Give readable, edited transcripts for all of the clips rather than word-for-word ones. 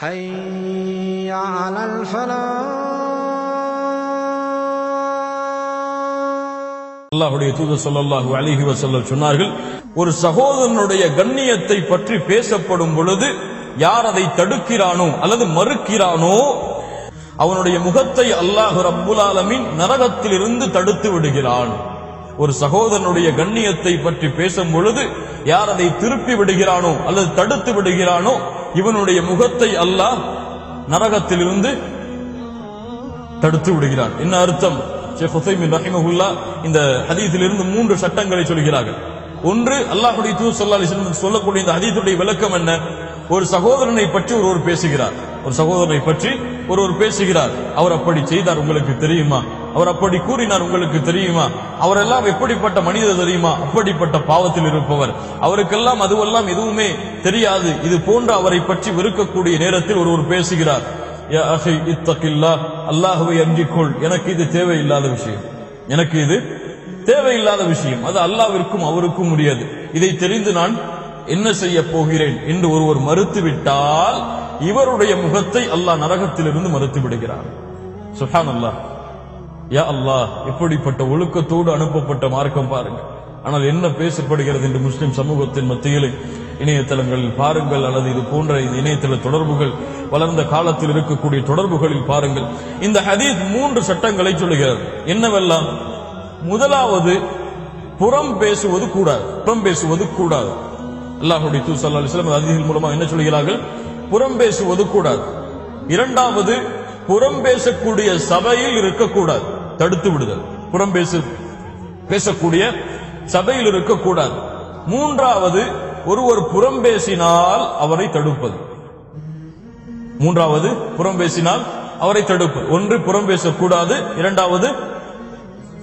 حي على الفلاح. அல்லாஹ்வுடைய தூதர் ஸல்லல்லாஹு அலைஹி வஸல்லம் சொன்னார்கள், ஒரு சகோதரனுடைய கண்ணியத்தை பற்றி பேசப்படும் பொழுது யார் அதை தடுக்கிறானோ அல்லது மறுக்கிறானோ அவனுடைய முகத்தை அல்லாஹ் ரப்புல் ஆலமீன் நரகத்திலிருந்து தடுத்து விடுகிறான். ஒரு சகோதரனுடைய கண்ணியத்தை பற்றி பேசும் பொழுது யார் அதை திருப்பி விடுகிறானோ அல்லது தடுத்து விடுகிறானோ இவனுடைய முகத்தை அல்லாஹ் நரகத்திலிருந்து தடுத்து விடுகிறான். என்ன அர்த்தம்? ஷேக் உஸைமீன் ரஹிமஹுல்லாஹ் இந்த ஹதீஸிலிருந்து 3 சட்டங்களை சொல்கிறார்கள். ஒன்று, அல்லாஹ்வுடைய தூதர் ஸல்லல்லாஹு அலைஹி வஸல்லம் சொல்லக்கூடிய இந்த ஹதீஸுடைய விளக்கம் என்ன? ஒரு சகோதரனை பற்றி ஒருவர் பேசுகிறார், ஒரு சகோதரனை பற்றி ஒருவர் பேசுகிறார். அவர் அப்படி செய்தார், உங்களுக்கு தெரியுமா? அவர் அப்படி கூறினார், உங்களுக்கு தெரியுமா? அவரெல்லாம் எப்படிப்பட்ட மனிதர் தெரியுமா? அப்படிப்பட்ட பாவத்தில் இருப்பவர், அவருக்கெல்லாம் அதுவெல்லாம் எதுவுமே தெரியாது. இது போன்ற அவரை பற்றி வெறுக்கக்கூடிய நேரத்தில் ஒருவர் பேசுகிறார், யா அஹி இத்தகில்லாஹ், அல்லாஹ்வை அஞ்சிக்கொள், எனக்கு இது தேவையில்லாத விஷயம், எனக்கு இது தேவையில்லாத விஷயம், அது அல்லாஹ்விற்கும் அவருக்கும் முடியாது, இதை தெரிந்து நான் என்ன செய்ய போகிறேன் என்று ஒருவர் மறுத்துவிட்டால் இவருடைய முகத்தை அல்லாஹ் நரகத்திலிருந்து மறுத்து விடுகிறார். சுப்ஹானல்லாஹ், யா அல்லாஹ், எப்படிப்பட்ட ஒழுக்கத்தோடு அனுப்பப்பட்ட மார்க்கம் பாருங்க. ஆனால் என்ன பேசப்படுகிறது என்று முஸ்லிம் சமூகத்தின் மத்தியில் இணையதளங்களில் பாருங்கள், அல்லது இது போன்ற இணையதள தொடர்புகள் வளர்ந்த காலத்தில் இருக்கக்கூடிய தொடர்புகளில் பாருங்கள். இந்த ஹதீஸ் 3 சட்டங்களை சொல்லுகிறது. என்னவெல்லாம்? முதலாவது, புறம் பேசுவது கூடாது, புறம் பேசுவது கூடாது. அல்லாஹ்வுடைய தூதர் ஸல்லல்லாஹு அலைஹி வஸல்லம் ஹதீஸின் மூலமாக என்ன சொல்கிறார்கள்? புறம் பேசுவது கூடாது. இரண்டாவது, புறம் பேசக்கூடிய சபையில் இருக்கக்கூடாது, தடுத்து விடுதல், புறம் பேசக்கூடிய சபையில் இருக்கக்கூடாது. மூன்றாவது, ஒருவர் புறம் பேசினால் அவரை தடுப்பது. மூன்றாவது, புறம் பேசினால் அவரை தடுப்பது. ஒன்று, புறம் பேசக்கூடாது. இரண்டாவது,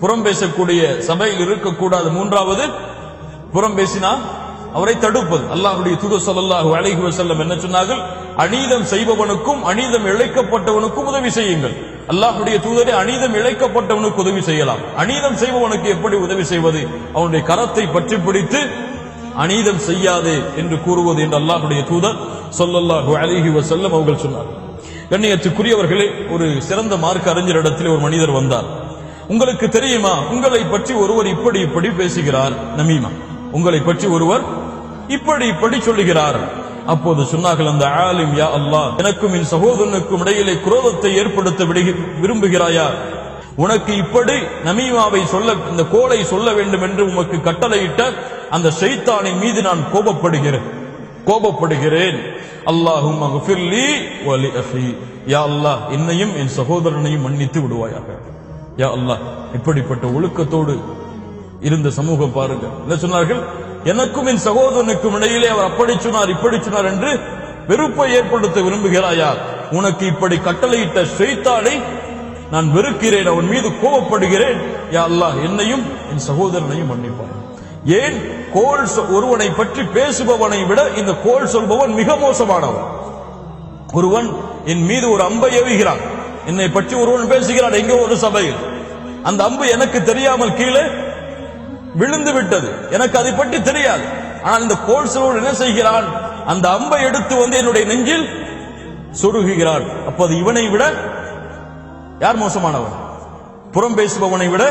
புறம் பேசக்கூடிய சபையில் இருக்கக்கூடாது. மூன்றாவது, புறம் பேசினால் அவரை தடுப்பது. அல்லாஹ்வுடைய தூதர் ஸல்லல்லாஹு அலைஹி வஸல்லம் என்ன சொன்னார்கள்? அநீதம் செய்பவனுக்கும் அநீதம் இழைக்கப்பட்டவனுக்கும் உதவி செய்யுங்கள். அல்லாஹ்வுடைய தூதரே, அநீதம் இழைக்கப்பட்டவனுக்கு உதவி செய்யலாம், அநீதம் செய்பவனுக்கு எப்படி உதவி செய்வது? அவனுடைய கரத்தை பற்றி பிடித்து அநீதம் செய்யாதே என்று கூறுவது என்று அல்லாஹ்வுடைய தூதர் ஸல்லல்லாஹு அலைஹி வஸல்லம் அவர்கள் சொன்னார்கள். கண்ணியத்துக்குரியவர்களே, ஒரு சிறந்த மார்க்க அறிஞரிடத்தில் ஒரு மனிதர் வந்தார். உங்களுக்கு தெரியுமா, உங்களை பற்றி ஒருவர் இப்படி இப்படி பேசுகிறார், நமீமா, உங்களை பற்றி ஒருவர் இப்படி இப்படி சொல்லுகிறார். அப்போது சொன்னார்கள் அந்த ஆலிம், யா அல்லாஹ், எனக்கும் என் சகோதரனுக்கும் இடையிலே குரோதத்தை ஏற்படுத்த விரும்புகிறாயா? உனக்கு இப்படி நமீமாவை சொல்ல, இந்த கோலை சொல்ல வேண்டும் என்று உமக்கு கட்டளையிட்ட அந்த ஷைத்தானின் மீது நான் கோபப்படுகிறேன். அல்லாஹும்ம ஃபிர்லி வ லி அஹி, யா அல்லாஹ், என்னையும் என் சகோதரனையும் மன்னித்து விடுவாயாக. யா அல்லாஹ், இப்படிப்பட்ட ஒழுக்கத்தோடு இருந்த சமூகம் பாருங்க. என்ன சொன்னார்கள்? எனக்கும் என் சகோதரனுக்கும் இடையிலே அவர் அப்படி சொன்னார், இப்படி சொன்னார் என்று வெறுப்பை ஏற்படுத்த விரும்புகிறாயா? உனக்கு இப்படி கட்டளையிட்ட ஷைத்தானை நான் வெறுக்கிறேன், அவன் மீது கோபப்படுகிறேன். யா அல்லாஹ், என்னையும் என் சகோதரனையும் மன்னிப்பார். ஏன்? கோல் ஒருவனை பற்றி பேசுபவனை விட இந்த கோல் சொல்பவன் மிக மோசமானவன். ஒருவன் என் மீது ஒரு அம்பை ஏவுகிறான், என்னை பற்றி ஒருவன் பேசுகிறான் எங்கோ ஒரு சபையில், அந்த அம்பு எனக்கு தெரியாமல் கீழே விழுந்து விட்டது, எனக்கு அதை பற்றி தெரியாது. ஆனால் இந்த கோல் சொல்பவன் என்ன செய்கிறான்? அந்த அம்பை எடுத்து வந்து என்னுடைய நெஞ்சில் சொருகுகிறான். அப்போது இவனை விட யார் மோசமானவன்? புறம் பேசுபவனை விட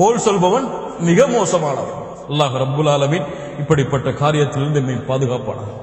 கோல் சொல்பவன் மிக மோசமானவன். அல்லாஹ் ரப்புல் ஆலமீன் இப்படிப்பட்ட காரியத்திலிருந்து நம்மை பாதுகாப்பானார்.